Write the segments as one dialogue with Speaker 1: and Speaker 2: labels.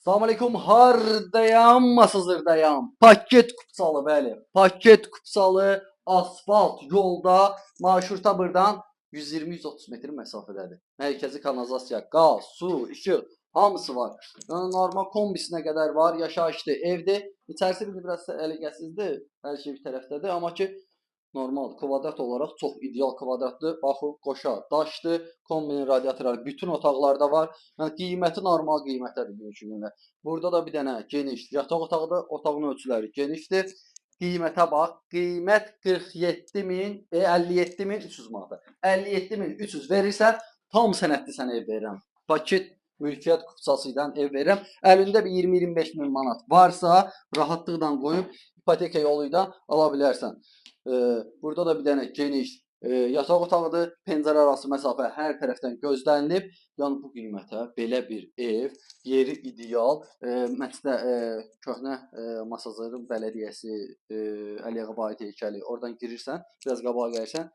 Speaker 1: Salam aleyküm, hardayam, masazırdayam. Paket kupsalı, bəli. Paket kupsalı asfalt yolda marşruta buradan 120-130 metr məsafədədir. Mərkəzi kanalizasiya, qaz, su, işıq hamısı var. Yəni normal kombisinə qədər var, yaşayışlı evdir. İçərisi biraz əliqəsizdir, hər şey bir tərəfdədir, amma ki normal kvadrat olaraq çox ideal kvadratdır. Baxın, qoşa daşdır. Kombinin radiatorları bütün otaqlarda var. Yəni qiyməti normal qiymətədir bugünkü gündə. Burada da bir dənə geniş yataq otağıdır. Otağın ölçüləri genişdir. Qiymətə bax. Qiymət 57.300 manat. 57.300 verirsən, tam sənədli sənə ev verirəm. Paket mülkiyyət kupçası ilə ev verirəm. Əlində bir 20-25 min manat varsa, rahatlıqla qoyub ipoteka yolu ilə ala bilərsən. Burada da bir dənə geniş yataq otağıdır. Pəncərə arası məsafə hər tərəfdən gözlənilib. Yəni bu qiymətə belə bir ev, yeri ideal. Məncə köhnə Masazırın bələdiyyəsi Əliağa Vahid heykəli. Oradan girirsən, biraz qabağa gəlirsən,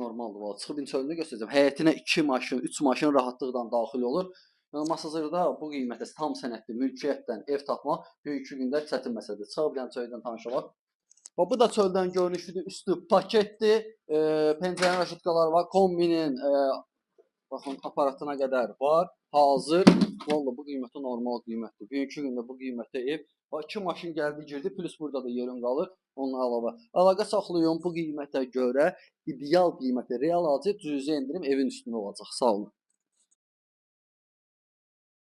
Speaker 1: normaldır. Valla çıxıb çölündə göstərəcəm. Həyətinə 2 maşın, 3 maşın rahatlıqla daxil olur. Yəni Masazırda bu qiymətə tam sənədli mülkiyyətdən ev tapmaq bugünkü gündə çətin məsələdir. Çıxa bilən çöldən tanışmaq. Bu da çöldən görünüşüdür. Üstü paketdir. Pəncərə raşitkaları var. Kombinin baxın aparatına qədər var. Hazır. Vallahi bu qiymətə normal qiymətdir. Bugünkü gündə bu qiymətə ev 2 maşın gəldi girdi. Plus burada da yerin qalır. Onunla əlavə. Əlaqə saxlayın bu qiymətə görə ideal qiyməti real alacaq. Cüzi endirim evin üstündə olacaq. Sağ olun.